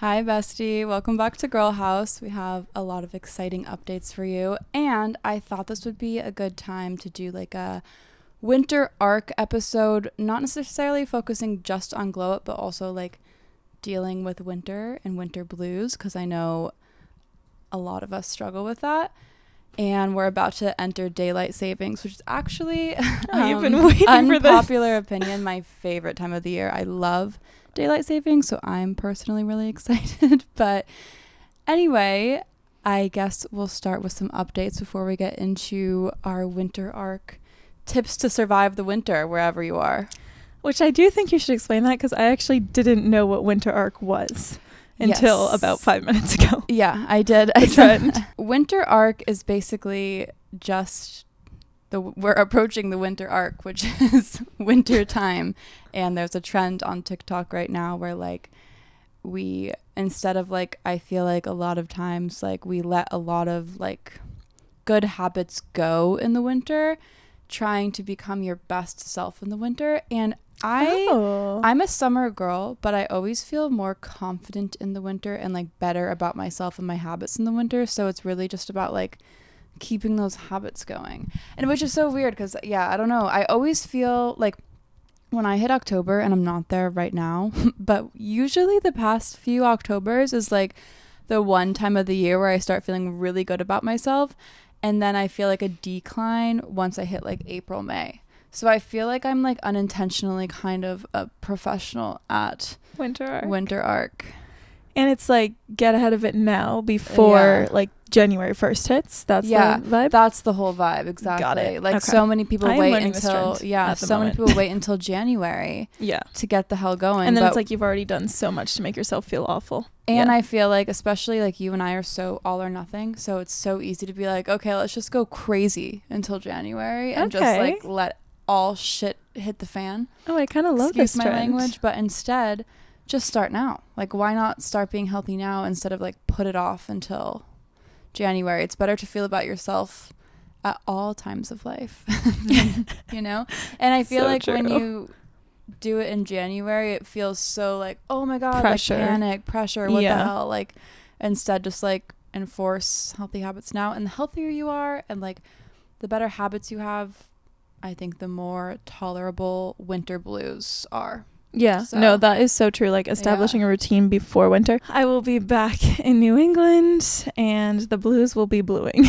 Hi, bestie. Welcome back to Girl House. We have a lot of exciting updates for you, and I thought this would be a good time to do like a winter arc episode, not necessarily focusing just on glow up, but also like dealing with winter and winter blues, because I know a lot of us struggle with that. And we're about to enter daylight savings, which is actually you've been waiting for this. Unpopular opinion, my favorite time of the year. I love daylight savings, so I'm personally really excited. But anyway, I guess we'll start with some updates before we get into our winter arc tips to survive the winter wherever you are. Which I do think you should explain that, because I actually didn't know what winter arc was until about 5 minutes ago. Yeah, I did. Winter arc is basically just we're approaching the winter arc, which is winter time. And there's a trend on TikTok right now where like we, instead of like, I feel like a lot of times like we let a lot of like good habits go in the winter, trying to become your best self in the winter. And I'm a summer girl, but I always feel more confident in the winter and like better about myself and my habits in the winter. So it's really just about like keeping those habits going, and which is so weird because I don't know, I always feel like when I hit October, and I'm not there right now, but usually the past few Octobers is like the one time of the year where I start feeling really good about myself, and then I feel like a decline once I hit like April, May. So I feel like I'm like unintentionally kind of a professional at winter arc. And it's like, get ahead of it now before like January 1st hits. That's the vibe? That's the whole vibe. Exactly. Got it. Like okay. So many people wait until many people wait until January to get the hell going. And then it's like you've already done so much to make yourself feel awful. And I feel like, especially like you and I are so all or nothing, so it's so easy to be like, okay, let's just go crazy until January and just like let all shit hit the fan. Oh, I kind of love Excuse this my trend. language, but instead just start now. Like, why not start being healthy now instead of like put it off until January? It's better to feel about yourself at all times of life, you know? And I feel like when you do it in January, it feels so like, oh my God, pressure. Like panic, pressure, what the hell? Like, instead just like enforce healthy habits now. And the healthier you are and like the better habits you have, I think the more tolerable winter blues are. Yeah, no, that is so true. Like establishing a routine before winter. I will be back in New England and the blues will be bluing.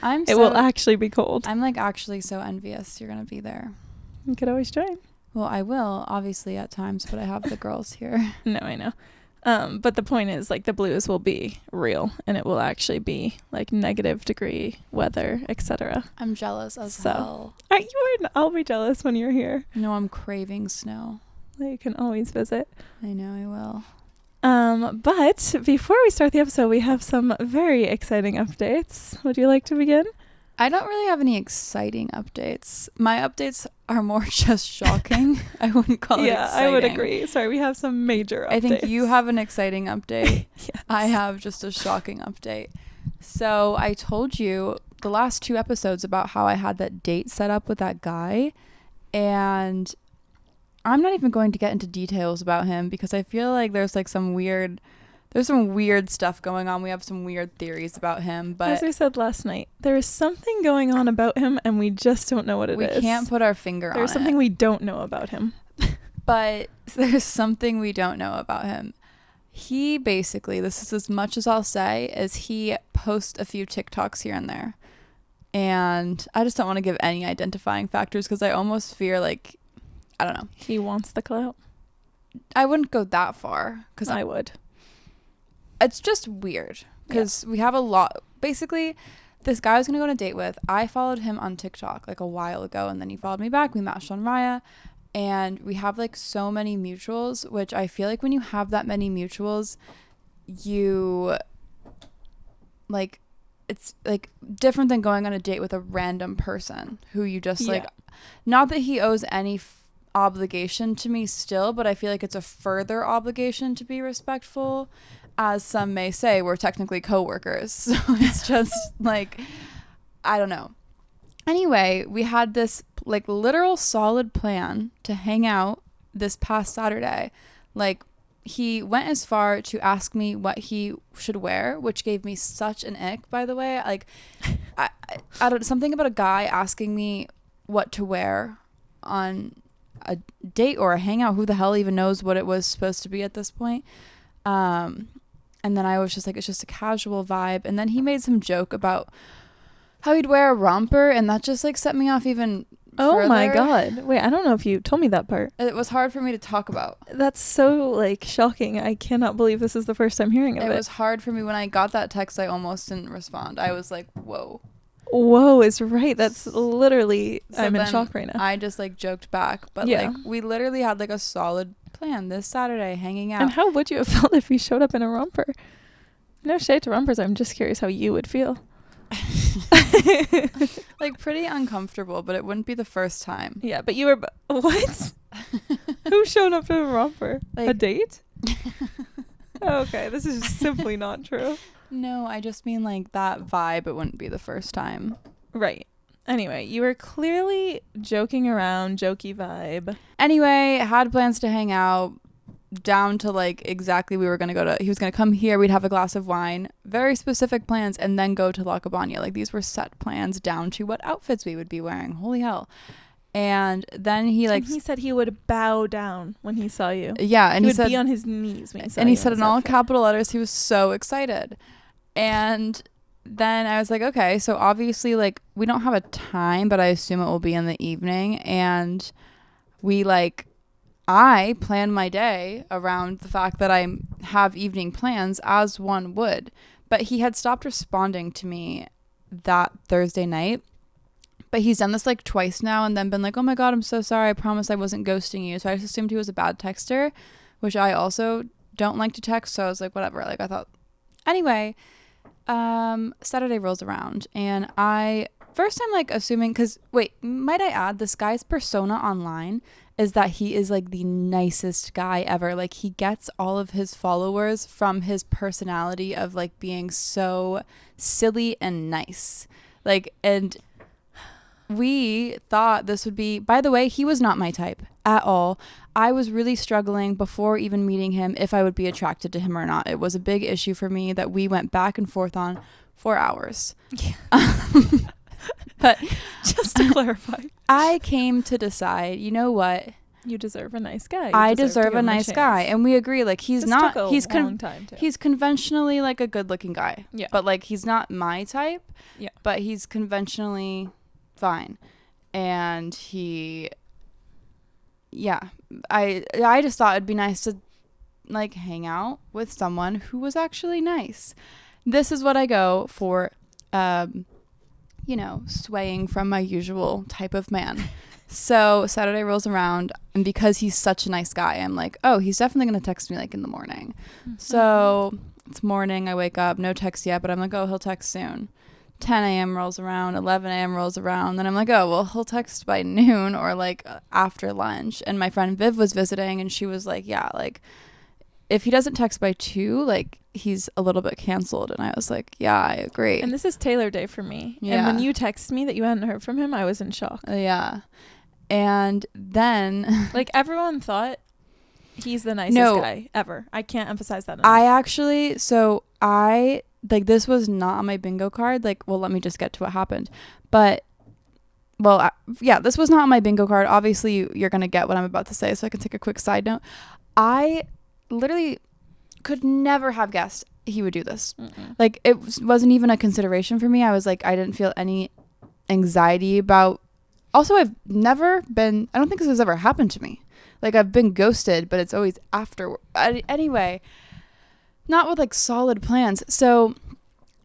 It will actually be cold. I'm like actually so envious you're going to be there. You could always join. Well, I will, obviously at times, but I have the girls here. No, I know. But the point is like the blues will be real and it will actually be like -degree weather, etc. I'm jealous as hell. I'll be jealous when you're here. No, I'm craving snow. You can always visit. I know I will. But before we start the episode, we have some very exciting updates. Would you like to begin? I don't really have any exciting updates. My updates are more just shocking. I wouldn't call it exciting. Yeah, I would agree. Sorry, we have some major updates. I think you have an exciting update. Yes. I have just a shocking update. So I told you the last 2 episodes about how I had that date set up with that guy, and I'm not even going to get into details about him because I feel like there's some weird stuff going on. We have some weird theories about him, but as we said last night, there is something going on about him and we just don't know what it is. We can't put our finger on it. There's something we don't know about him. But there's something we don't know about him. He basically, this is as much as I'll say, is he posts a few TikToks here and there. And I just don't want to give any identifying factors because I almost fear like, I don't know. He wants the clout. I wouldn't go that far because I would. It's just weird because we have a lot. Basically, this guy I was going to go on a date with, I followed him on TikTok like a while ago, and then he followed me back. We matched on Raya, and we have like so many mutuals, which I feel like when you have that many mutuals, you like, it's like different than going on a date with a random person who you just like, not that he owes any obligation to me still, but I feel like it's a further obligation to be respectful. As some may say, we're technically co-workers. So it's just like, I don't know. Anyway, we had this like literal solid plan to hang out this past Saturday. Like he went as far to ask me what he should wear, which gave me such an ick, by the way. Like, I don't, something about a guy asking me what to wear on a date or a hangout. Who the hell even knows what it was supposed to be at this point? And then I was just like, it's just a casual vibe. And then he made some joke about how he'd wear a romper, and that just like set me off even further. My God. Wait, I don't know if you told me that part. It was hard for me to talk about. That's so like shocking. I cannot believe this is the first time hearing of it. It was hard for me. When I got that text, I almost didn't respond. I was like, whoa. Whoa is right. That's literally, so I'm in shock right now. I just like joked back, but like we literally had like a solid plan this Saturday hanging out. And how would you have felt if he showed up in a romper? No shade to rompers. I'm just curious how you would feel. Like pretty uncomfortable, but it wouldn't be the first time. Yeah, but you were what? Who showed up in a romper? Like, a date? Okay, this is simply not true. No, I just mean like that vibe. It wouldn't be the first time. Right. Anyway, you were clearly joking around, jokey vibe. Anyway, had plans to hang out, down to like exactly he was going to come here, we'd have a glass of wine, very specific plans, and then go to La Cabana. Like these were set plans down to what outfits we would be wearing. Holy hell. And then he said he would bow down when he saw you. Yeah, and he would be on his knees when he saw you. And he said in all capital letters he was so excited. And then I was like, okay, so obviously like we don't have a time, but I assume it will be in the evening. And I plan my day around the fact that I have evening plans, as one would. But he had stopped responding to me that Thursday night. But he's done this like twice now and then been like, oh my God, I'm so sorry. I promise I wasn't ghosting you. So I just assumed he was a bad texter, which I also don't like to text. So I was like, whatever. Like I thought. Anyway, Saturday rolls around and first I'm like assuming, because wait, might I add, this guy's persona online is that he is like the nicest guy ever. Like he gets all of his followers from his personality of like being so silly and nice. Like, and we thought this would be, by the way, he was not my type at all. I was really struggling before even meeting him if I would be attracted to him or not. It was a big issue for me that we went back and forth on for hours. Yeah. But just to clarify, I came to decide, you know what? You deserve a nice guy. I deserve a nice guy. And we agree, like he's not, he's conventionally like a good looking guy. Yeah. But like he's not my type. Yeah. But he's conventionally fine. And I just thought it'd be nice to like hang out with someone who was actually nice. This is what I go for, swaying from my usual type of man. So Saturday rolls around, and because he's such a nice guy, I'm like, oh, he's definitely going to text me like in the morning. Mm-hmm. So it's morning, I wake up, no text yet, but I'm like, oh, he'll text soon. 10 a.m. rolls around, 11 a.m. rolls around, then I'm like, oh, well, he'll text by noon or like after lunch. And my friend Viv was visiting, and she was like, yeah, like if he doesn't text by 2, like he's a little bit canceled. And I was like, yeah, I agree. And this is Taylor Day for me. Yeah. And when you texted me that you hadn't heard from him, I was in shock. Yeah. And then like everyone thought he's the nicest guy ever. I can't emphasize that enough. This was not on my bingo card. Like, well, let me just get to what happened. But, this was not on my bingo card. Obviously, you're going to get what I'm about to say, so I can take a quick side note. I literally could never have guessed he would do this. Mm-mm. Like, it wasn't even a consideration for me. I was like, I didn't feel any anxiety about. Also, I don't think this has ever happened to me. Like, I've been ghosted, but it's always after. Anyway, not with like solid plans. So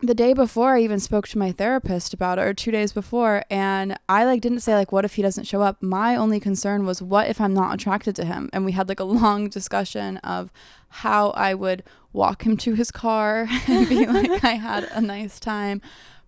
the day before, I even spoke to my therapist about it, or 2 days before, and I like didn't say like, what if he doesn't show up? My only concern was, what if I'm not attracted to him? And we had like a long discussion of how I would walk him to his car and be like, I had a nice time.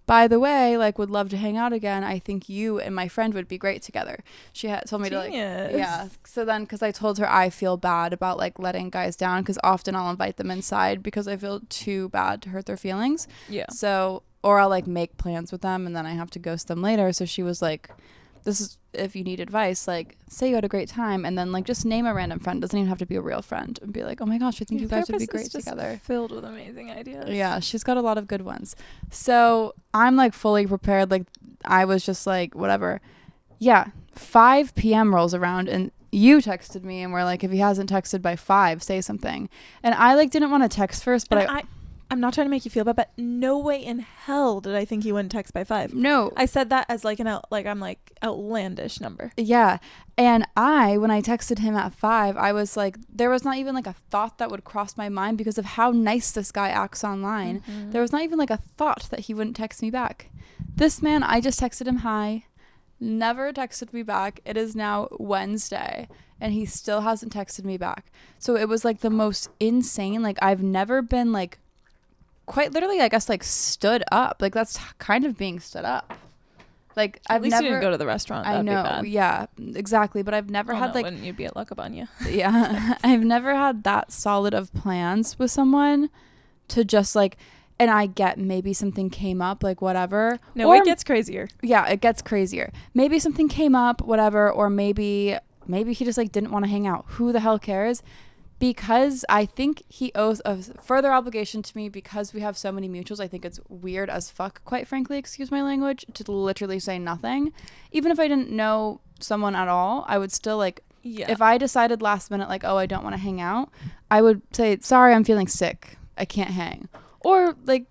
By the way, like, would love to hang out again. I think you and my friend would be great together. She had told me to like, yeah. So then, because I told her I feel bad about like letting guys down, because often I'll invite them inside because I feel too bad to hurt their feelings. Yeah. So, or I'll like make plans with them and then I have to ghost them later. So she was like, this is if you need advice, like say you had a great time and then like just name a random friend. Doesn't even have to be a real friend, and be like, oh my gosh, I think you guys would be great together. Filled with amazing ideas. Yeah, she's got a lot of good ones. So I'm like fully prepared. Like I was just like, whatever. Yeah, 5 p.m. rolls around and you texted me and we're like, if he hasn't texted by 5, say something. And I like didn't want to text first, but I'm not trying to make you feel bad, but no way in hell did I think he wouldn't text by 5. No. I said that as like outlandish number. Yeah. And when I texted him at 5, I was like, there was not even like a thought that would cross my mind because of how nice this guy acts online. Mm-hmm. There was not even like a thought that he wouldn't text me back. This man, I just texted him hi, never texted me back. It is now Wednesday and he still hasn't texted me back. So it was like the most insane, like I've never been like quite literally, I guess, like stood up. Like that's kind of being stood up. Like at least you didn't go to the restaurant. I know. Yeah, exactly. But I've never had like. Wouldn't you be at Luckabanya? Yeah, I've never had that solid of plans with someone to just like. And I get maybe something came up, like whatever. No, it gets crazier. Yeah, it gets crazier. Maybe something came up, whatever, or maybe he just like didn't want to hang out. Who the hell cares? Because I think he owes a further obligation to me because we have so many mutuals. I think it's weird as fuck, quite frankly, excuse my language, to literally say nothing. Even if I didn't know someone at all, I would still like, if I decided last minute, like, oh, I don't want to hang out, I would say, sorry, I'm feeling sick. I can't hang. Or like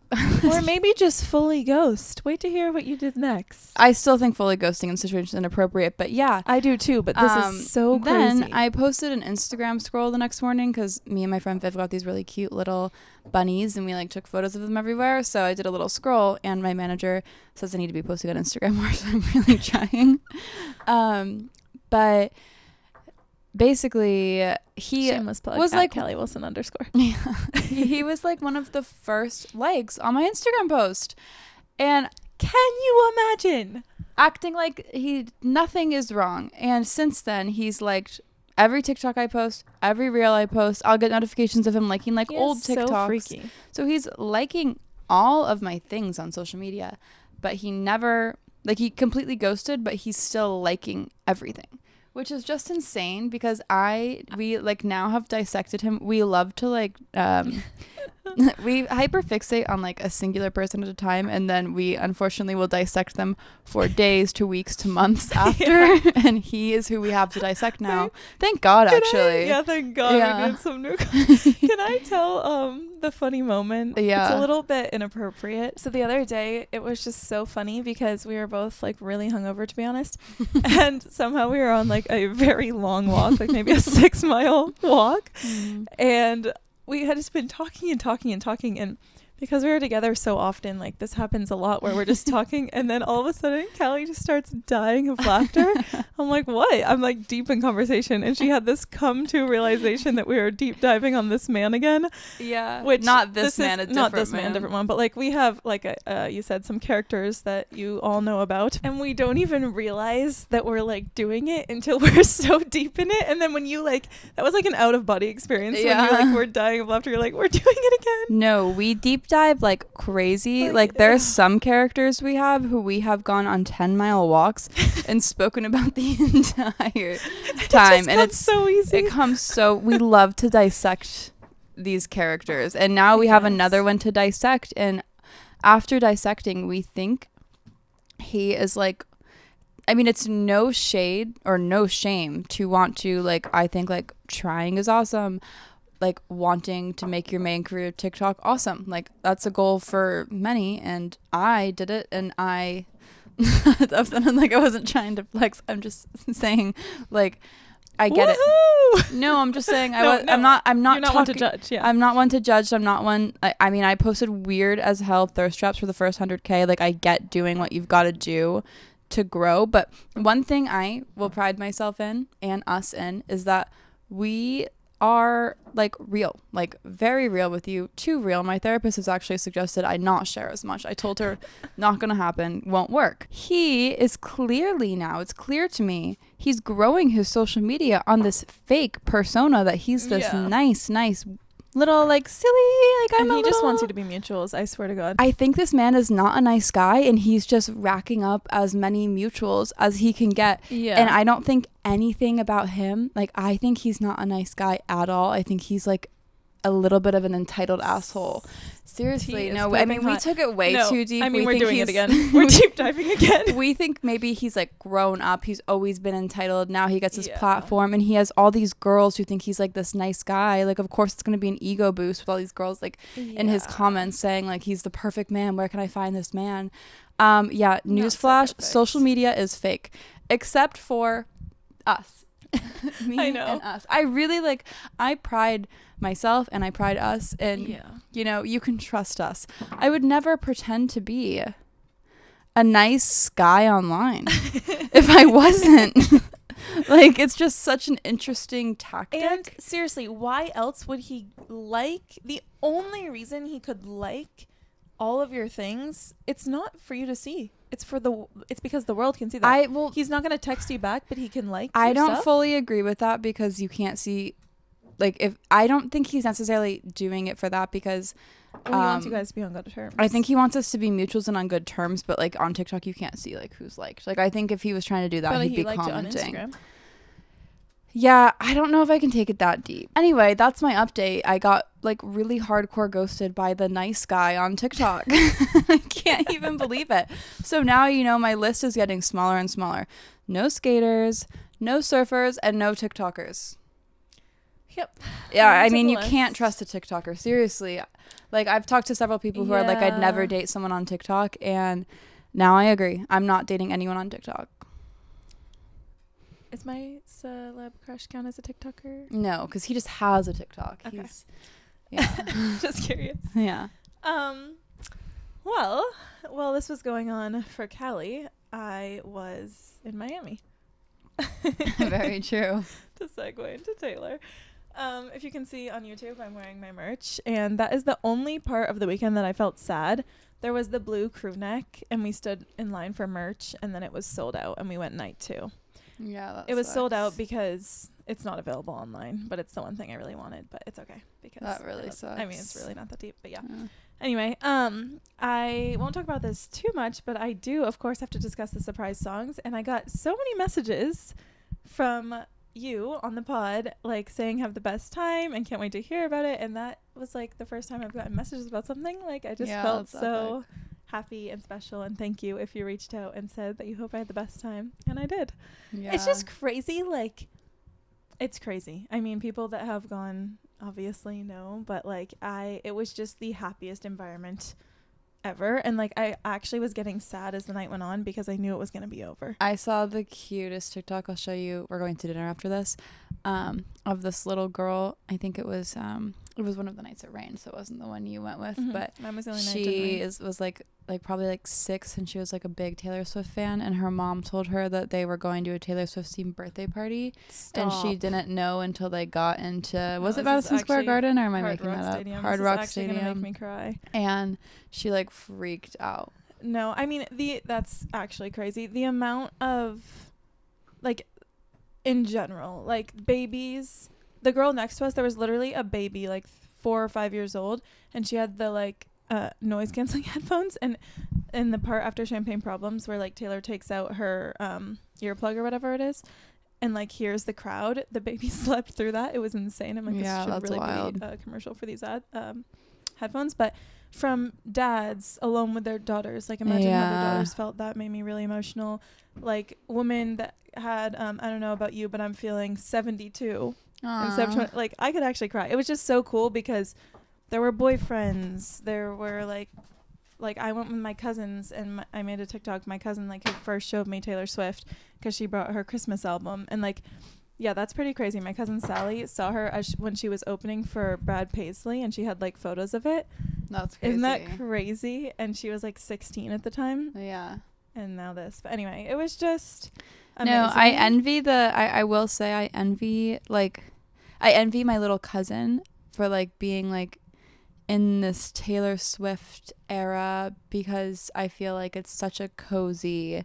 or maybe just fully ghost. Wait to hear what you did next. I still think fully ghosting in situations is inappropriate, but yeah. I do too, but this is so crazy. Then I posted an Instagram scroll the next morning because me and my friend Viv got these really cute little bunnies and we like took photos of them everywhere. So I did a little scroll and my manager says I need to be posting on Instagram more, so I'm really trying. But basically he Shameless plug, was like Kelly Wilson _ yeah, he was like one of the first likes on my Instagram post, and can you imagine acting like nothing is wrong. And since then he's liked every TikTok I post, every reel I post. I'll get notifications of him liking like old TikToks. So freaky. So he's liking all of my things on social media, but he never he completely ghosted, but he's still liking everything. Which is just insane because we like now have dissected him. We love to like we hyperfixate on like a singular person at a time, and then we unfortunately will dissect them for days to weeks to months after. Yeah. And he is who we have to dissect now. Thank God, actually. Thank God we did some new. Can I tell the funny moment? Yeah, it's a little bit inappropriate. So the other day it was just so funny because we were both like really hungover, to be honest, and somehow we were on like a very long walk, like maybe a 6-mile walk, and we had just been talking, and because we were together so often, like this happens a lot where we're just talking and then all of a sudden Callie just starts dying of laughter. I'm like, what? I'm like deep in conversation and she had this come to realization that we were deep diving on this man again. Yeah. Which not this man, different one, but like we have like you said some characters that you all know about and we don't even realize that we're like doing it until we're so deep in it. And then when you like, that was like an out of body experience. Yeah. When you like, we're dying of laughter, you're like, we're doing it again. No, we deep dive like crazy. Like there's some characters we have who we have gone on 10-mile walks and spoken about the entire time. And it's so easy. It comes so we love to dissect these characters. And now we have another one to dissect. And after dissecting, we think he is like, I mean, it's no shade or no shame to want to like, I think like trying is awesome. Like wanting to make your main career TikTok awesome. Like that's a goal for many and I did it and I like I wasn't trying to flex. I'm just saying like I get it. No, I'm just saying I'm not You're not one to judge. Yeah. I'm not one to judge. I'm not one. I mean, I posted weird as hell thirst traps for the first 100K. Like I get doing what you've got to do to grow. But one thing I will pride myself in and us in is that we are like real, like very real with you, too real. My therapist has actually suggested I not share as much. I told her not gonna happen, won't work. He is clearly now, it's clear to me, he's growing his social media on this fake persona that he's this nice little like silly, like and he just wants you to be mutuals, I swear to God. I think this man is not a nice guy, and he's just racking up as many mutuals as he can get. Yeah. And I don't think anything about him. Like, I think he's not a nice guy at all. I think he's like a little bit of an entitled asshole. Seriously, no. I mean, we took it way too deep. I mean, we're doing it again. We're deep diving again. We think maybe he's like grown up. He's always been entitled. Now he gets his platform, and he has all these girls who think he's like this nice guy. Like, of course, it's going to be an ego boost with all these girls like in his comments saying like he's the perfect man. Where can I find this man? Newsflash: social media is fake, except for us. Me I know. And us. I really like. I pride myself and I pride us, and you know, you can trust us. I would never pretend to be a nice guy online if I wasn't. Like, it's just such an interesting tactic. And seriously, why else would he like? The only reason he could like all of your things, it's not for you to see. It's because the world can see that. He's not going to text you back, but he can like I your don't stuff. fully agree with that, because you can't see. Like, if I don't think he's necessarily doing it for that, because he wants you guys to be on good terms. I think he wants us to be mutuals and on good terms, but like on TikTok you can't see like who's liked. Like, I think if he was trying to do that, he'd be commenting. On Instagram. Yeah, I don't know if I can take it that deep. Anyway, that's my update. I got like really hardcore ghosted by the nice guy on TikTok. I can't even believe it. So now, you know, my list is getting smaller and smaller. No skaters, no surfers, and no TikTokers. Yep. Yeah, I mean, you can't trust a TikToker. Seriously. Like, I've talked to several people who are like, I'd never date someone on TikTok, and now I agree. I'm not dating anyone on TikTok. Is my celeb crush count as a TikToker? No, because he just has a TikTok. Okay. Just curious. Yeah. Well, while this was going on for Callie, I was in Miami. Very true. To segue into Taylor. If you can see on YouTube, I'm wearing my merch, and that is the only part of the weekend that I felt sad. There was the blue crew neck, and we stood in line for merch, and then it was sold out, and we went night 2. Yeah, it was sold out because it's not available online, but it's the one thing I really wanted, but it's okay because that really sucks. I mean, it's really not that deep, but yeah. Anyway, I won't talk about this too much, but I do, of course, have to discuss the surprise songs, and I got so many messages from you on the pod, like saying have the best time and can't wait to hear about it, and that was like the first time I've gotten messages about something. Like, I just felt so happy and special, and thank you if you reached out and said that you hope I had the best time, and I did. It's just crazy. Like, it's crazy. I mean, people that have gone obviously know, but like it was just the happiest environment ever, and like I actually was getting sad as the night went on because I knew it was going to be over. I saw the cutest TikTok. I'll show you. We're going to dinner after this, of this little girl. I think it was one of the nights it rained, so it wasn't the one you went with, but mine was the only she was like probably like 6, and she was like a big Taylor Swift fan, and her mom told her that they were going to a Taylor Swift themed birthday party. And she didn't know until they got into was it Madison Square Garden, or am I making that up? Hard Rock Stadium. Gonna make me cry. And she like freaked out. No, I mean that's actually crazy. The amount of like in general, like babies. The girl next to us, there was literally a baby like 4 or 5 years old, and she had the like noise canceling headphones, and in the part after Champagne Problems where like Taylor takes out her earplug or whatever it is and like hears the crowd, the baby slept through that. It was insane. I'm like, this should really be a commercial for these headphones. But from dads alone with their daughters, like imagine how their daughters felt. That made me really emotional. Like women that had I don't know about you, but I'm feeling 72 instead of 20, like I could actually cry. It was just so cool because there were boyfriends, there were like I went with my cousins, and I made a TikTok. My cousin like who first showed me Taylor Swift because she brought her Christmas album, and like that's pretty crazy. My cousin Sally saw her when she was opening for Brad Paisley, and she had like photos of it. That's crazy. Isn't that crazy? And she was like 16 at the time. Yeah. And now this. But anyway, it was just amazing. No, I envy I will say I envy my little cousin for like being like in this Taylor Swift era, because I feel like it's such a cozy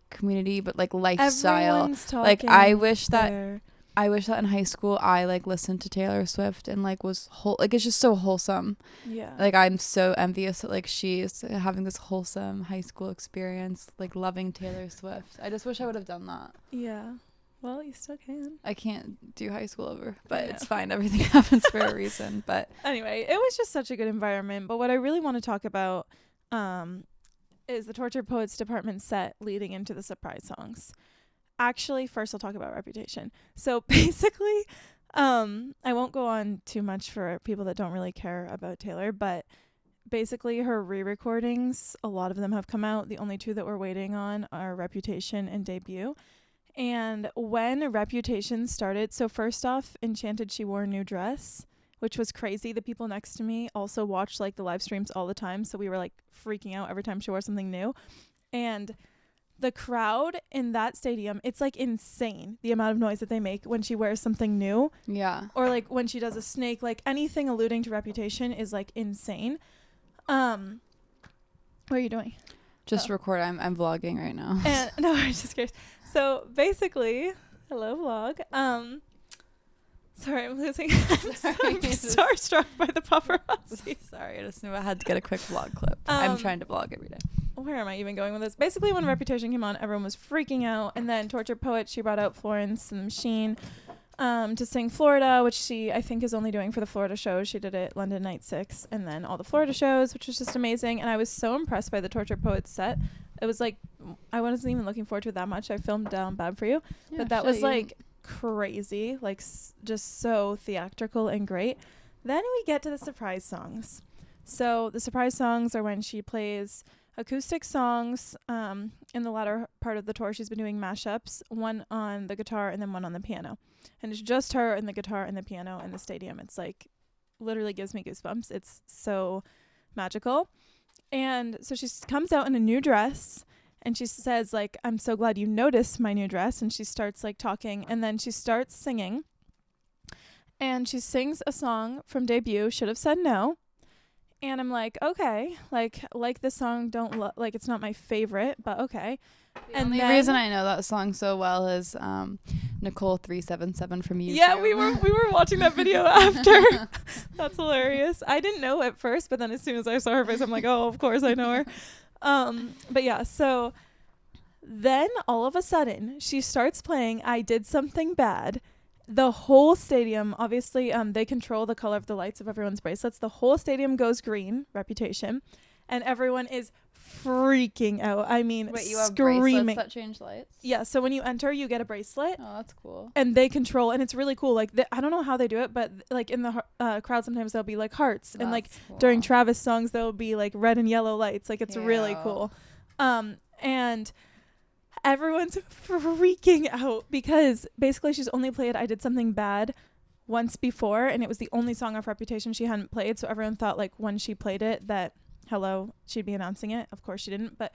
community, but like lifestyle. Like I wish that I wish that in high school I like listened to Taylor Swift and like was like it's just so wholesome. Yeah. Like I'm so envious that like she's having this wholesome high school experience, like loving Taylor Swift. I just wish I would have done that. Yeah. Well, you still can. I can't do high school over, but Yeah. it's fine. Everything happens for a reason. But anyway, it was just such a good environment. But what I really want to talk about is the Tortured Poets Department set leading into the surprise songs. Actually, first I'll talk about Reputation. So basically, I won't go on too much for people that don't really care about Taylor, but basically her re-recordings, a lot of them have come out. The only two that we're waiting on are Reputation and Debut. And when Reputation started, so first off, Enchanted, she wore a new dress, which was crazy. The people next to me also watched like the live streams all the time, so we were like freaking out every time she wore something new. And the crowd in that stadium, it's like insane the amount of noise that they make when she wears something new. yeah. Or like when she does a snake, like anything alluding to Reputation is like insane. What are you doing? Just record. I'm vlogging right now. And no, I'm just curious. So basically, hello vlog. Sorry, I'm losing. I'm starstruck by the paparazzi. Sorry, I just knew I had to get a quick vlog clip. I'm trying to vlog every day. Where am I even going with this? Basically, when Reputation came on, everyone was freaking out. And then Tortured Poet, she brought out Florence and the Machine to sing Florida, which she, I think, is only doing for the Florida shows. She did it London Night 6 and then all the Florida shows, which was just amazing. And I was so impressed by the Tortured Poet set. It was like, I wasn't even looking forward to it that much. I filmed down Bad For You. Yeah, but that was like crazy, like just so theatrical and great. Then we get to the surprise songs. So the surprise songs are when she plays acoustic songs. In the latter part of the tour, she's been doing mashups, one on the guitar and then one on the piano. And it's just her and the guitar and the piano in the stadium. It's like literally gives me goosebumps. It's so magical. And so she comes out in a new dress and she says like, I'm so glad you noticed my new dress. And she starts like talking and then she starts singing. And she sings a song from Debut, Should Have Said No. And I'm like, okay, like this song, like it's not my favorite, but okay. The only reason I know that song so well is Nicole 377 from YouTube. Yeah, we were watching that video after. That's hilarious. I didn't know at first, but then as soon as I saw her face, I'm like, oh, of course I know her. But yeah, so then all of a sudden she starts playing I Did Something Bad. The whole stadium, obviously, they control the color of the lights of everyone's bracelets. The whole stadium goes green, Reputation, and everyone is freaking out. I mean, wait, you have screaming. bracelets that change lights? Yeah, so when you enter, you get a bracelet. Oh, that's cool. And they control, and it's really cool. Like, I don't know how they do it, but like in the crowd, sometimes there'll be like hearts, and like cool. during Travis songs, there'll be like red and yellow lights. Like, it's really cool. And everyone's freaking out because basically she's only played I Did Something Bad once before, and it was the only song off Reputation she hadn't played. So everyone thought like when she played it that hello, she'd be announcing it. Of course she didn't, but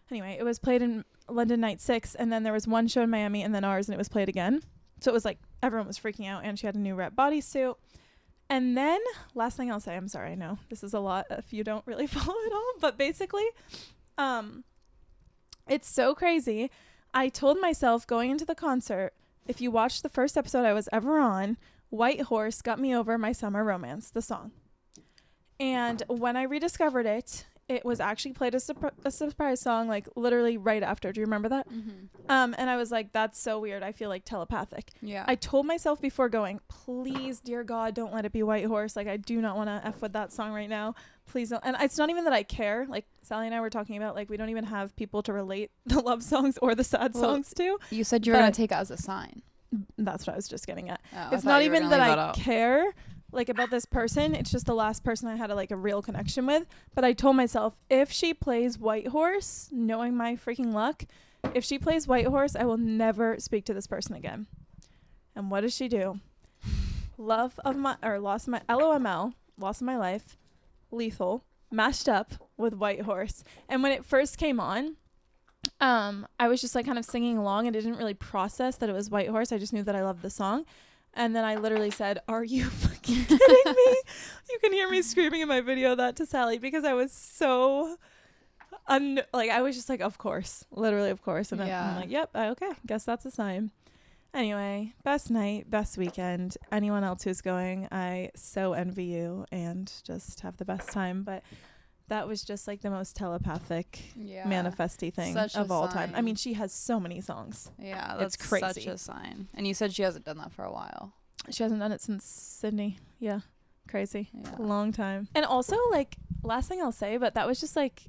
anyway, it was played in London Night 6, and then there was one show in Miami and then ours, and it was played again. So it was like everyone was freaking out, and she had a new Rep bodysuit. And then last thing I'll say, I'm sorry, I know this is a lot if you don't really follow it all, but basically it's so crazy. I told myself going into the concert, if you watched the first episode I was ever on, White Horse got me over my summer romance, the song. And when I rediscovered it, it was actually played as a surprise song, like literally right after. Do you remember that? Mm-hmm. And I was like, that's so weird. I feel like telepathic. Yeah. I told myself before going, please, dear God, don't let it be White Horse. Like, I do not want to F with that song right now. Please don't. And it's not even that I care. Like, Sally and I were talking about, like, we don't even have people to relate the love songs or the sad songs to. You said you were going to take it as a sign. That's what I was just getting at. Oh, it's not even that I care like about this person. It's just the last person I had a real connection with. But I told myself, if she plays White Horse, knowing my freaking luck, if she plays White Horse, I will never speak to this person again. And what does she do? Lost of my LOML, Loss of My Life, Lethal, mashed up with White Horse. And when it first came on, I was just like kind of singing along and didn't really process that it was White Horse. I just knew that I loved the song. And then I literally said, are you fucking kidding me? You can hear me screaming in my video that to Sally because I was so I was just like, of course, literally of course. And then I'm like, yep, okay, guess that's a sign. Anyway, best night, best weekend. Anyone else who's going, I so envy you and just have the best time. But that was just like the most telepathic, manifesty thing of all time. I mean, she has so many songs. Yeah, that's it's crazy. Such a sign. And you said she hasn't done that for a while. She hasn't done it since Sydney. Yeah, crazy. Yeah. Long time. And also, like, last thing I'll say, but that was just like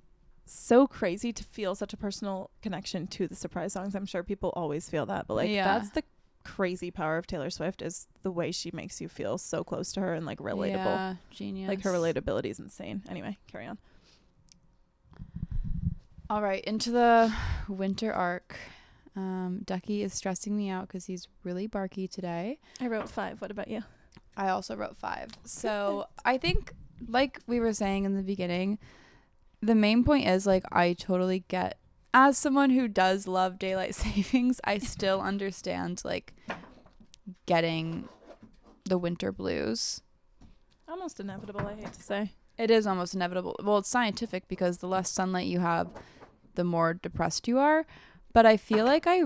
so crazy to feel such a personal connection to the surprise songs. I'm sure people always feel that, but like that's the crazy power of Taylor Swift, is the way she makes you feel so close to her and like relatable. Yeah, genius. Like her relatability is insane. Anyway, carry on. All right, into the winter arc. Ducky is stressing me out because he's really barky today. I wrote 5. What about you? I also wrote 5. So I think, like we were saying in the beginning, the main point is, like, I totally get, as someone who does love daylight savings, I still understand, like, getting the winter blues. Almost inevitable, I hate to say. It is almost inevitable. Well, it's scientific because the less sunlight you have, the more depressed you are. But I feel like I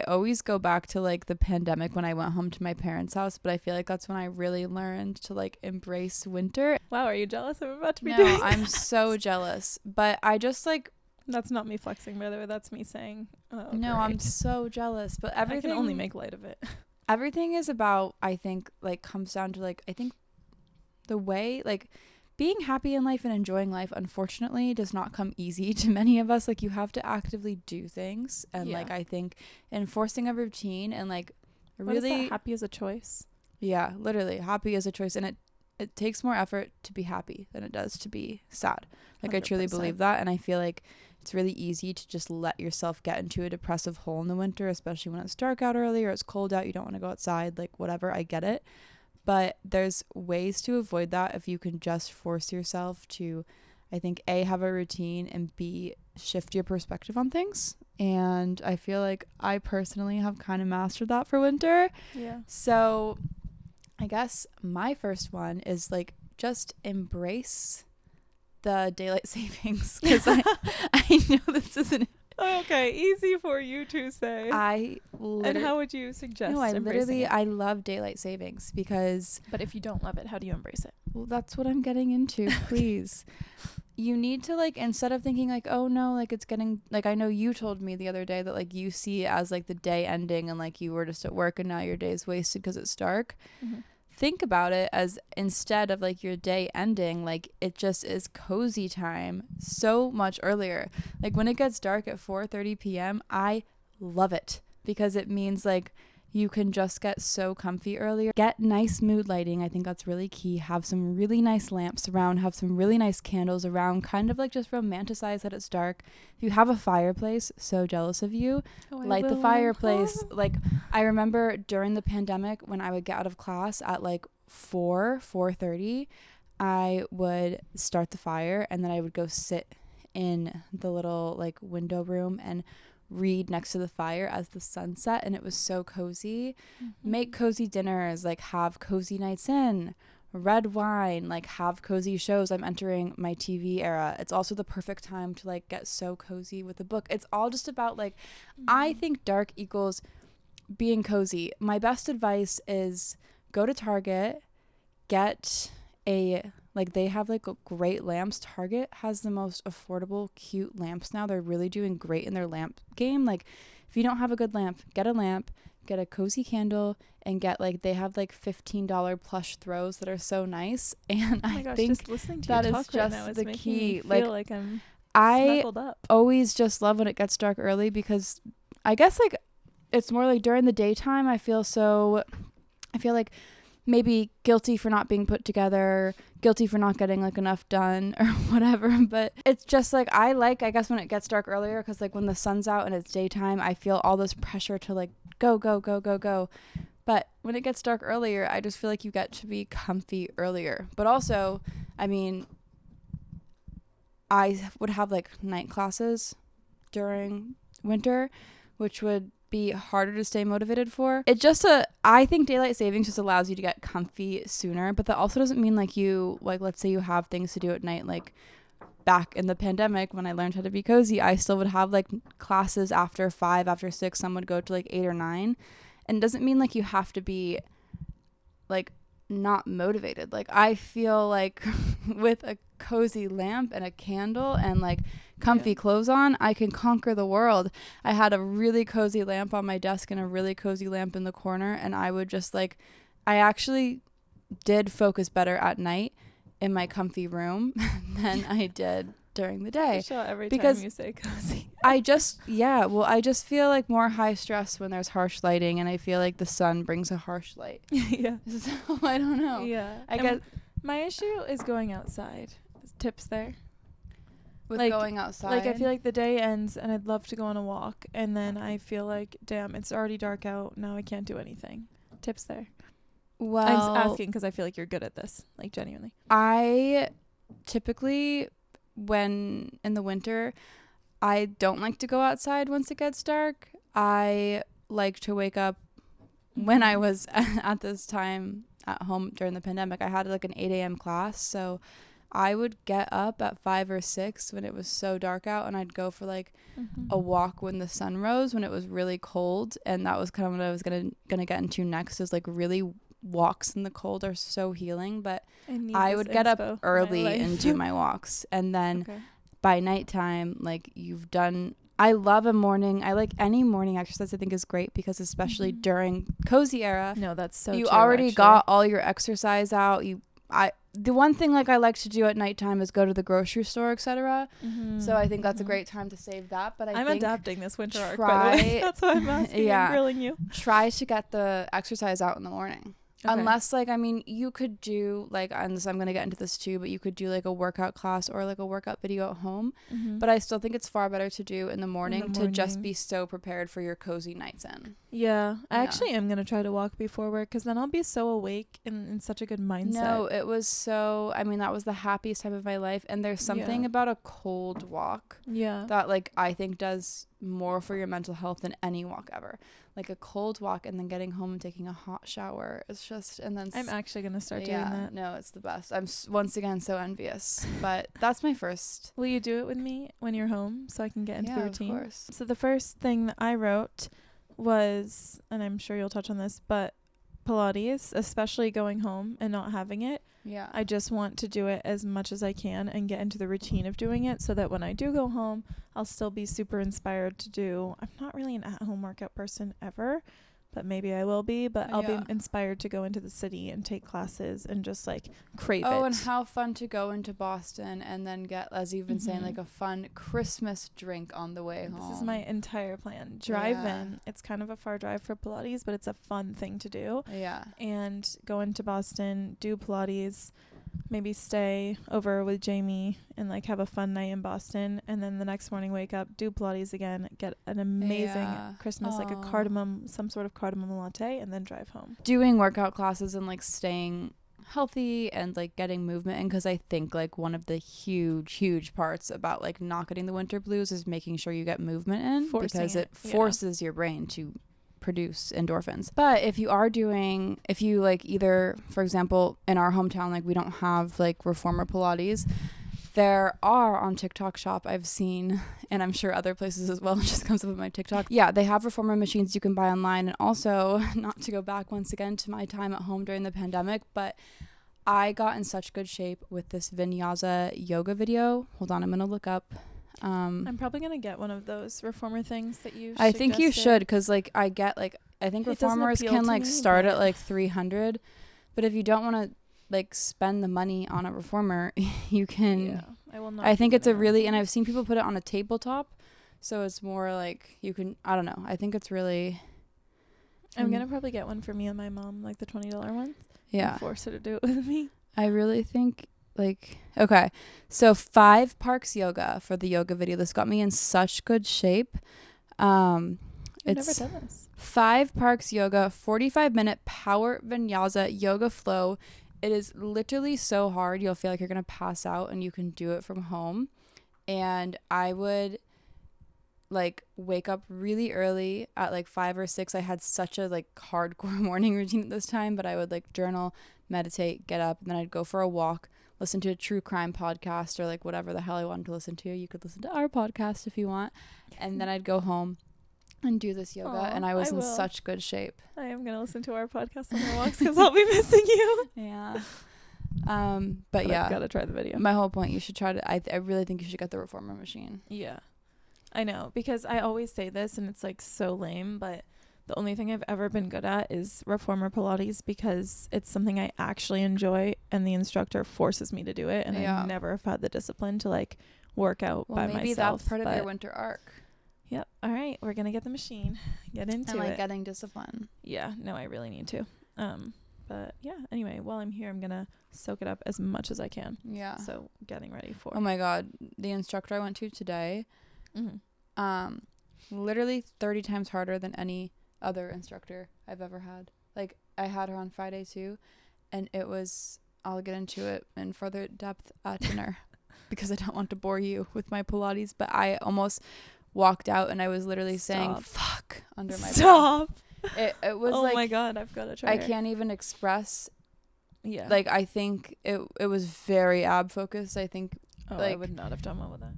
always go back to like the pandemic when I went home to my parents' house, but I feel like that's when I really learned to like embrace winter. Wow, are you jealous? I'm about to be doing I'm so jealous. But I just like... That's not me flexing, by the way. That's me saying, oh, no, great. I'm so jealous. But everything... I can only make light of it. Everything is about, I think, like comes down to like, I think the way, like... being happy in life and enjoying life, unfortunately, does not come easy to many of us. Like, you have to actively do things. And, like, I think enforcing a routine and, like, what is that? Happy is a choice? Yeah, literally. Happy is a choice. And it takes more effort to be happy than it does to be sad. Like, 100%. I truly believe that. And I feel like it's really easy to just let yourself get into a depressive hole in the winter, especially when it's dark out early or it's cold out. You don't want to go outside. Like, whatever. I get it. But there's ways to avoid that if you can just force yourself to, I think, A, have a routine, and B, shift your perspective on things. And I feel like I personally have kind of mastered that for winter. Yeah. So I guess my first one is like just embrace the daylight savings, because I know this isn't... Okay, easy for you to say. And how would you suggest? No, I love daylight savings because... But if you don't love it, how do you embrace it? Well, that's what I'm getting into, please. You need to, like, instead of thinking, like, oh, no, like, it's getting... Like, I know you told me the other day that, like, you see it as, like, the day ending and, like, you were just at work and now your day's wasted because it's dark. Mm-hmm. Think about it as, instead of like your day ending, like it just is cozy time so much earlier. Like when it gets dark at 4:30 p.m. I love it because it means like you can just get so comfy earlier. Get nice mood lighting. I think that's really key. Have some really nice lamps around, have some really nice candles around, kind of like just romanticize that it's dark. If you have a fireplace, so jealous of you. Light the fireplace. Like I remember during the pandemic when I would get out of class at like 4:30, I would start the fire and then I would go sit in the little like window room and read next to the fire as the sun set, and it was so cozy. Mm-hmm. Make cozy dinners, like have cozy nights in, red wine, like have cozy shows. I'm entering my TV era. It's also the perfect time to like get so cozy with a book. It's all just about like I think dark equals being cozy. My best advice is go to Target, get a like they have like great lamps. Target has the most affordable, cute lamps now. They're really doing great in their lamp game. Like if you don't have a good lamp, get a cozy candle, and get like they have like $15 plush throws that are so nice. And I think that is just the key. Like I always just love when it gets dark early because I guess like it's more like during the daytime I feel like maybe guilty for not being put together, guilty for not getting like enough done or whatever. But it's just like I guess when it gets dark earlier, because like when the sun's out and it's daytime, I feel all this pressure to like go. But when it gets dark earlier, I just feel like you get to be comfy earlier. But also, I mean, I would have like night classes during winter, which would be harder to stay motivated for. I think daylight savings just allows you to get comfy sooner, but that also doesn't mean like you, like let's say you have things to do at night, like back in the pandemic when I learned how to be cozy, I still would have like classes after 5, after 6. Some would go to like 8 or 9. And it doesn't mean like you have to be like not motivated. Like I feel like with a cozy lamp and a candle and like comfy clothes on, I can conquer the world. I had a really cozy lamp on my desk and a really cozy lamp in the corner, and I would just like, I actually did focus better at night in my comfy room than I did during the day. Every because time you say cozy. I just feel like more high stress when there's harsh lighting, and I feel like the sun brings a harsh light. Yeah. So I don't know. Yeah. I guess my issue is going outside. Tips there. with like, going outside. Like I feel like the day ends and I'd love to go on a walk, and then I feel like, damn, it's already dark out. Now I can't do anything. Tips there. Well, I'm just asking because I feel like you're good at this, like genuinely. I typically, when in the winter, I don't like to go outside once it gets dark. I like to wake up when I was at this time at home during the pandemic. I had like an 8 a.m. class, so I would get up at 5 or 6 when it was so dark out, and I'd go for like a walk when the sun rose when it was really cold. And that was kind of what I was gonna get into next, is like really walks in the cold are so healing. But I would get up early and do my walks, and then by nighttime, like I love a morning. I like any morning exercise. I think is great because especially during cozy era, no, that's so you true, already actually got all your exercise out. The one thing like I like to do at nighttime is go to the grocery store, etc. So I think that's a great time to save that. But I'm adapting this winter arc, by the way. That's why I'm asking and grilling you. Try to get the exercise out in the morning. Okay. Unless, like, I mean, you could do, like, and so I'm going to get into this too, but you could do, like, a workout class or, like, a workout video at home. But I still think it's far better to do in the morning to just be so prepared for your cozy nights in. Yeah. I actually am going to try to walk before work because then I'll be so awake and in such a good mindset. No, it was so, I mean, that was the happiest time of my life. And there's something about a cold walk that, like, I think does more for your mental health than any walk ever. Like a cold walk and then getting home and taking a hot shower. It's just, and then I'm actually going to start doing that. No, it's the best. I'm once again so envious, but that's my first. Will you do it with me when you're home so I can get into the routine? Of course. So the first thing that I wrote was, and I'm sure you'll touch on this, but Pilates, especially going home and not having it. Yeah. I just want to do it as much as I can and get into the routine of doing it so that when I do go home, I'll still be super inspired to do. I'm not really an at-home workout person ever, but maybe I will be. But I'll be inspired to go into the city and take classes and just like crave it. Oh, and how fun to go into Boston and then get, as you've been saying, like a fun Christmas drink on the way home. This is my entire plan. Drive in. It's kind of a far drive for Pilates, but it's a fun thing to do. Yeah. And go into Boston, do Pilates, maybe stay over with Jamie and like have a fun night in Boston, and then the next morning wake up, do Pilates again, get an amazing Christmas, like some sort of cardamom latte, and then drive home. Doing workout classes and like staying healthy and like getting movement in, because I think like one of the huge parts about like not getting the winter blues is making sure you get movement in, because it forces your brain to produce endorphins. But if you like either, for example, in our hometown, like we don't have like reformer Pilates, there are on TikTok shop I've seen, and I'm sure other places as well, it just comes up with my TikTok. Yeah, they have reformer machines you can buy online. And also, not to go back once again to my time at home during the pandemic, but I got in such good shape with this vinyasa yoga video. Hold on, I'm gonna look up. I'm probably gonna get one of those reformer things that you I think you should, because like I think reformers can like start at like 300, but if you don't want to like spend the money on a reformer, you can. I will not. I think it's and I've seen people put it on a tabletop, so it's more like you can. I don't know. I think it's really. I'm gonna probably get one for me and my mom, like the $20 ones. Yeah. And force her to do it with me. I really think. Like, okay, so 5 Parks Yoga for the yoga video. This got me in such good shape. I've never done this. 5 Parks Yoga, 45-minute power vinyasa yoga flow. It is literally so hard. You'll feel like you're going to pass out, and you can do it from home. And I would like wake up really early at like 5 or 6. I had such a like hardcore morning routine at this time, but I would like journal, meditate, get up, and then I'd go for a walk, listen to a true crime podcast or like whatever the hell I wanted to listen to. You could listen to our podcast if you want. And then I'd go home and do this yoga. And I was in such good shape. I am going to listen to our podcast on my walks because I'll be missing you. Yeah. But yeah. I've got to try the video. My whole point, you should try to, I really think you should get the reformer machine. Yeah. I know, because I always say this and it's like so lame, but the only thing I've ever been good at is reformer Pilates because it's something I actually enjoy and the instructor forces me to do it. And I never have had the discipline to like work out by myself. Maybe that's part of your winter arc. Yep. All right. We're going to get the machine. Get into it. And like getting discipline. Yeah. No, I really need to. But yeah, anyway, while I'm here, I'm going to soak it up as much as I can. Yeah. So getting ready for. Oh my God. The instructor I went to today, literally 30 times harder than any other instructor I've ever had. Like I had her on Friday too. And it was, I'll get into it in further depth at dinner because I don't want to bore you with my Pilates, but I almost walked out and I was literally saying, fuck under my breath. It was like, oh my God, I've got to try. I can't even express. Yeah. Like I think it was very ab focused. I think I would not have done well with that.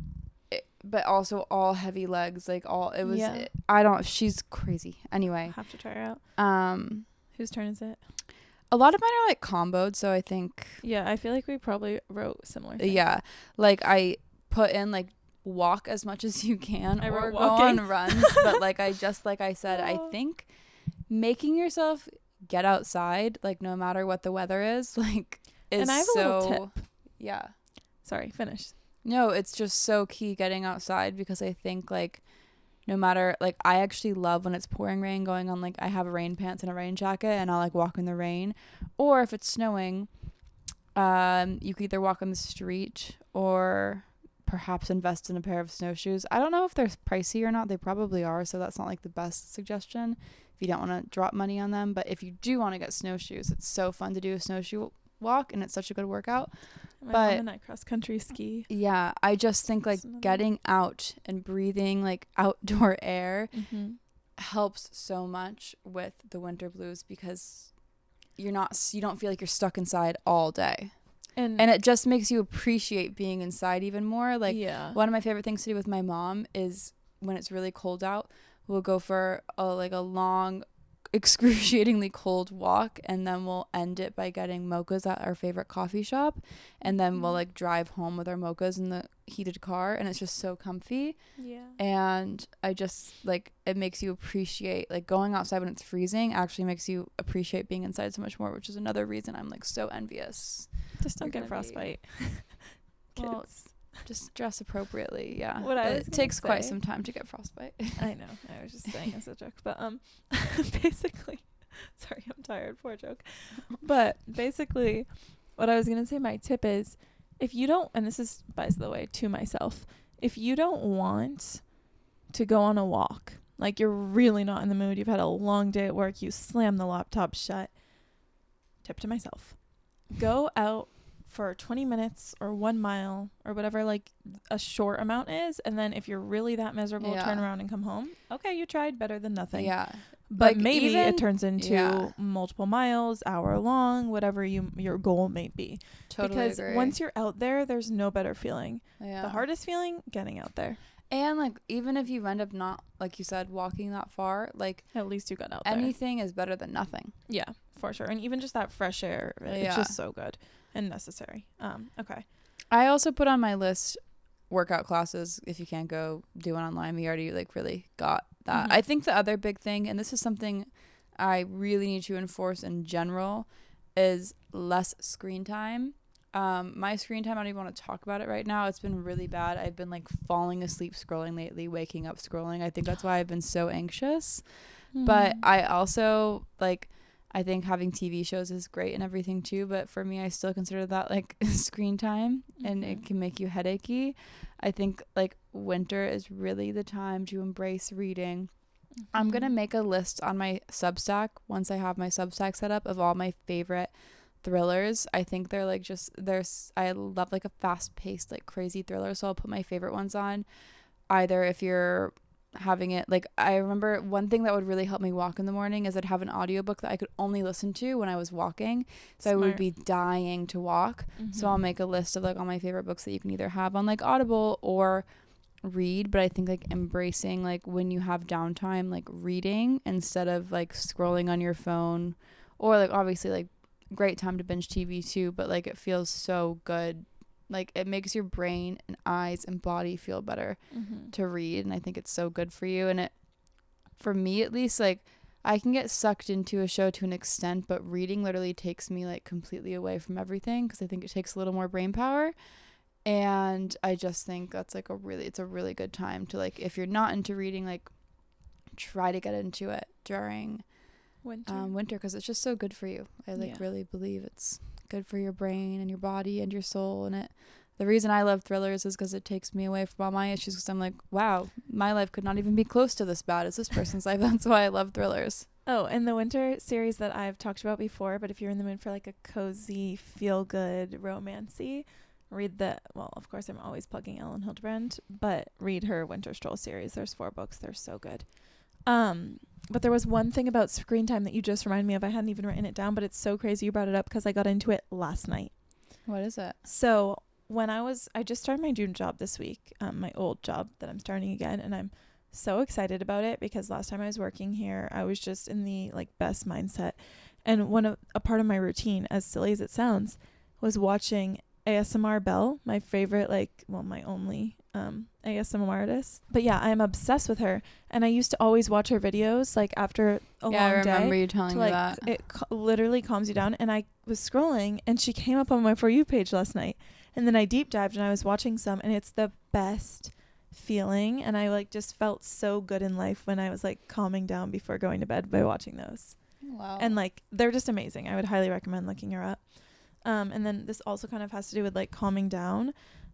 But also all heavy legs, like all it was. She's crazy. Anyway, have to try her out. Whose turn is it? A lot of mine are like comboed, so I think. Yeah, I feel like we probably wrote similar things. Yeah, like I put in like walk as much as you can, or go on runs. But like I said, I think making yourself get outside, like no matter what the weather is, like is and I have a little tip. Yeah. Sorry, finish. No, it's just so key getting outside because I think like no matter, like I actually love when it's pouring rain going on, like I have rain pants and a rain jacket and I'll like walk in the rain, or if it's snowing, you could either walk on the street or perhaps invest in a pair of snowshoes. I don't know if they're pricey or not. They probably are, so that's not like the best suggestion if you don't want to drop money on them. But if you do want to get snowshoes, it's so fun to do a snowshoe walk and it's such a good workout. My mom and I cross country ski. Yeah, I just think like getting out and breathing like outdoor air helps so much with the winter blues because you don't feel like you're stuck inside all day. And it just makes you appreciate being inside even more. Like one of my favorite things to do with my mom is when it's really cold out, we'll go for a long excruciatingly cold walk and then we'll end it by getting mochas at our favorite coffee shop and then we'll like drive home with our mochas in the heated car and it's just so comfy. And I just like it makes you appreciate like going outside when it's freezing actually makes you appreciate being inside so much more, which is another reason I'm like so envious. Just don't get frostbite. Kids. Well, just dress appropriately. Yeah. It takes quite some time to get frostbite. I know. I was just saying as a joke. But basically, sorry, I'm tired. Poor joke. But basically, what I was going to say, my tip is, if you don't, and this is, by the way, to myself, if you don't want to go on a walk, like you're really not in the mood, you've had a long day at work, you slam the laptop shut, tip to myself, go out for 20 minutes or 1 mile or whatever like a short amount is, and then if you're really that miserable, turn around and come home. Okay, you tried, better than nothing. But like maybe it turns into multiple miles, hour long, whatever your goal may be. Because agree. Once you're out there, there's no better feeling. The hardest feeling, getting out there. And like even if you end up not, like you said, walking that far, like at least you got out there. Anything is better than nothing. Yeah, for sure. And even just that fresh air, it's just so good and necessary. Okay. I also put on my list workout classes. If you can't go do it online, we already like really got that. I think the other big thing, and this is something I really need to enforce in general, is less screen time. My screen time, I don't even want to talk about it right now. It's been really bad. I've been like falling asleep scrolling lately, waking up scrolling. I think that's why I've been so anxious. But I also like, I think having TV shows is great and everything too, but for me, I still consider that like screen time and it can make you headachy. I think like winter is really the time to embrace reading. I'm going to make a list on my Substack once I have my Substack set up of all my favorite thrillers. I think they're like I love like a fast paced, like crazy thriller. So I'll put my favorite ones on either if you're having it, like, I remember one thing that would really help me walk in the morning is I'd have an audiobook that I could only listen to when I was walking. So Smart. I would be dying to walk. So I'll make a list of like all my favorite books that you can either have on like Audible or read. But I think like embracing like when you have downtime, like reading instead of like scrolling on your phone, or like obviously like great time to binge TV too, but like it feels so good. Like it makes your brain and eyes and body feel better to read, and I think it's so good for you. And it, for me at least, like I can get sucked into a show to an extent, but reading literally takes me like completely away from everything because I think it takes a little more brain power. And I just think that's like it's a really good time to, like, if you're not into reading, like try to get into it during winter because it's just so good for you. I really believe it's good for your brain and your body and your soul. And the reason I love thrillers is because it takes me away from all my issues, because I'm like, wow, my life could not even be close to this bad as this person's life. That's why I love thrillers. Oh, and the winter series that I've talked about before, but if you're in the mood for like a cozy, feel good, romancy, read of course I'm always plugging Ellen Hildebrand, but read her Winter Stroll series. There's 4 books. They're so good. But there was one thing about screen time that you just reminded me of. I hadn't even written it down, but it's so crazy you brought it up because I got into it last night. What is it? So when I just started my June job this week, my old job that I'm starting again, and I'm so excited about it because last time I was working here, I was just in the like best mindset. And a part of my routine, as silly as it sounds, was watching ASMR Belle, my favorite, my only ASMR artist. But yeah, I'm obsessed with her, and I used to always watch her videos like after a long day. I remember you telling me that. It literally calms you down. And I was scrolling, and she came up on my For You page last night, and then I deep dived and I was watching some, and it's the best feeling. And I like just felt so good in life when I was like calming down before going to bed by watching those. Wow. And like they're just amazing. I would highly recommend looking her up. And then this also kind of has to do with like calming down.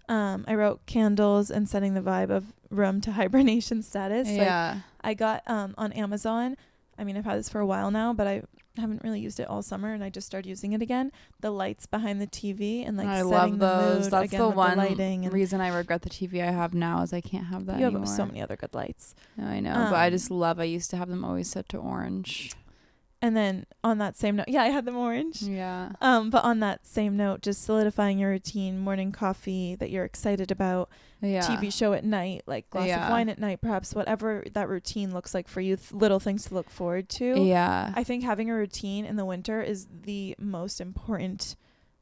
I wrote candles and setting the vibe of room to hibernation status. Yeah. Like, I got on Amazon. I mean, I've had this for a while now, but I haven't really used it all summer, and I just started using it again. The lights behind the TV and like I setting love the those. mood That's again the with one the lighting. And reason I regret the TV I have now is I can't have that you anymore. have so many other good lights. No, I know, but I just love. I used to have them always set to orange. And then on that same note, I had them orange. Yeah. But on that same note, just solidifying your routine, morning coffee that you're excited about, TV show at night, like glass of wine at night, perhaps whatever that routine looks like for you, little things to look forward to. Yeah. I think having a routine in the winter is the most important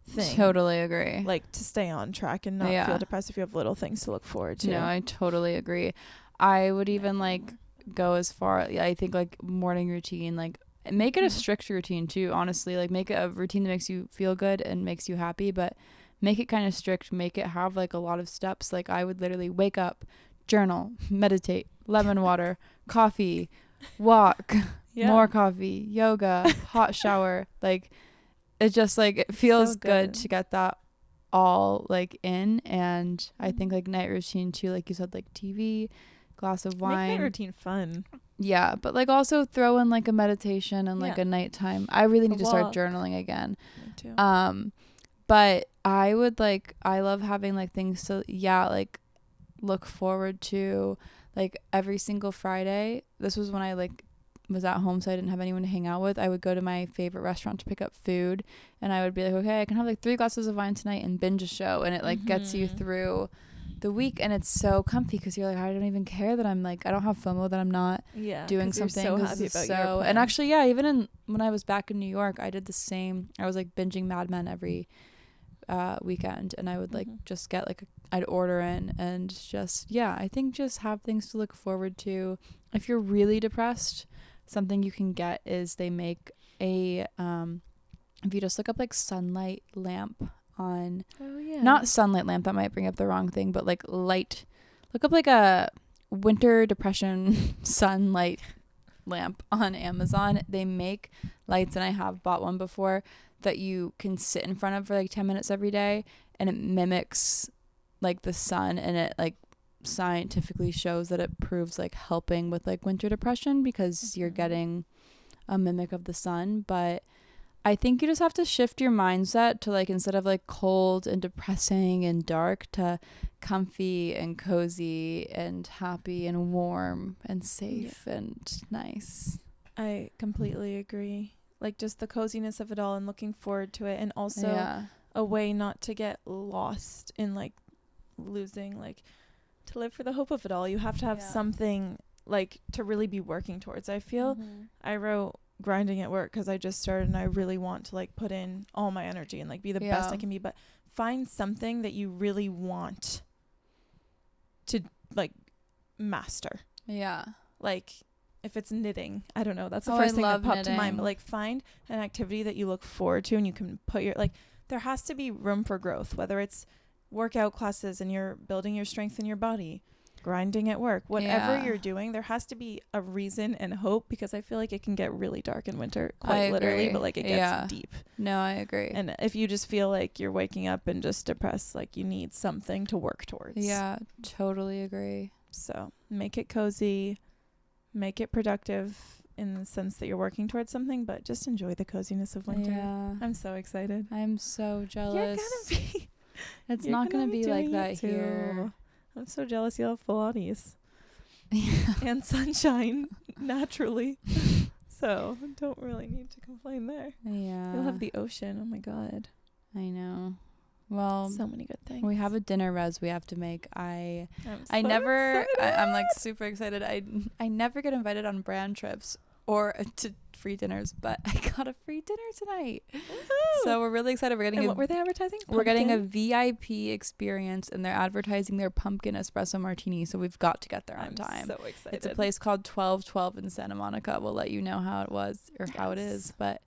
thing. Totally agree. Like to stay on track and not feel depressed if you have little things to look forward to. No, I totally agree. I would even like go as far, I think like morning routine, like make it a strict routine too, honestly. Like make it a routine that makes you feel good and makes you happy, but make it kind of strict. Make it have like a lot of steps. Like I would literally wake up, journal, meditate, lemon water, coffee, walk, more coffee, yoga, hot shower. Like it's just like it feels so good to get that all like in. And I think like night routine too, like you said, like TV, glass of wine. Make night routine fun. Yeah, but like also throw in like a meditation and like a nighttime. I really need to start journaling again. Me too. But I would like, I love having like things to like look forward to, like every single Friday. This was when I like was at home, so I didn't have anyone to hang out with. I would go to my favorite restaurant to pick up food, and I would be like, okay, I can have like 3 glasses of wine tonight and binge a show, and it like gets you through the week. And it's so comfy because you're like, I don't even care that I'm like, I don't have FOMO that I'm not doing something. You're so happy about your plan. And actually, even when I was back in New York, I did the same. I was like binging Mad Men every weekend, and I would like just get like I'd order in and just I think just have things to look forward to. If you're really depressed, something you can get is they make a if you just look up like sunlight lamp on not sunlight lamp, that might bring up the wrong thing, but like light, look up like a winter depression sunlight lamp on Amazon. They make lights, and I have bought one before, that you can sit in front of for like 10 minutes every day, and it mimics like the sun, and it like scientifically shows that it proves like helping with like winter depression because you're getting a mimic of the sun. But I think you just have to shift your mindset to like, instead of like cold and depressing and dark, to comfy and cozy and happy and warm and safe and nice. I completely agree. Like just the coziness of it all and looking forward to it, and also a way not to get lost in like losing, like to live for the hope of it all. You have to have something like to really be working towards. I feel I wrote grinding at work because I just started and I really want to like put in all my energy and like be the best I can be, but find something that you really want to like master. Like if it's knitting, I don't know, that's the first thing that popped to mind, but like find an activity that you look forward to and you can put your, like there has to be room for growth, whether it's workout classes and you're building your strength in your body, grinding at work, whatever you're doing, there has to be a reason and hope, because I feel like it can get really dark in winter, quite literally, but like it gets deep. No, I agree. And if you just feel like you're waking up and just depressed, like you need something to work towards. Yeah, totally agree. So make it cozy, make it productive in the sense that you're working towards something, but just enjoy the coziness of winter. I'm so excited. I'm so jealous. You're gonna be. It's not gonna be like that here. I'm so jealous you'll have Pilates and sunshine naturally. So don't really need to complain there. Yeah. You'll have the ocean. Oh my God. I know. Well, so many good things. We have a dinner res we have to make. I'm like super excited. I never get invited on brand trips or to free dinners, but I got a free dinner tonight. Woo-hoo! So we're really excited. What were they advertising? Pumpkin? We're getting a VIP experience, and they're advertising their pumpkin espresso martini, so we've got to get there on time. So excited. It's a place called 1212 in Santa Monica. We'll let you know how it was or how it is, but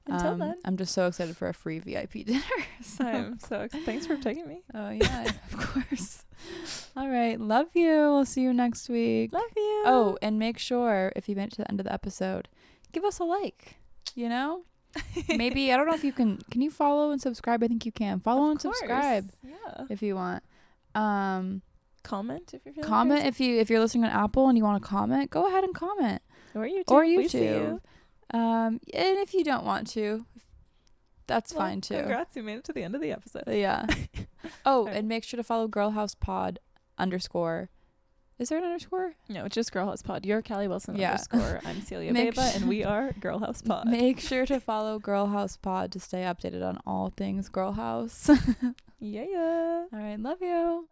until then, I'm just so excited for a free VIP dinner. I'm so excited. Thanks for taking me. Oh yeah, of course. All right, love you. We'll see you next week. Love you. Oh, and make sure if you made it to the end of the episode, give us a like. You know, maybe I don't know if you can you follow and subscribe? I think you can follow and subscribe. If you want. Comment if you're feeling comment crazy. if you're listening on Apple and you want to comment, go ahead and comment. Or YouTube. We see you. And if you don't want to, that's fine too. Congrats, you made it to the end of the episode. Yeah. And make sure to follow _. Is there an underscore? No, it's just Girl House Pod. You're Callie Wilson _. I'm Celia Beba, and we are Girl House Pod. Make sure to follow Girl House Pod to stay updated on all things Girl House. Yeah. All right, love you.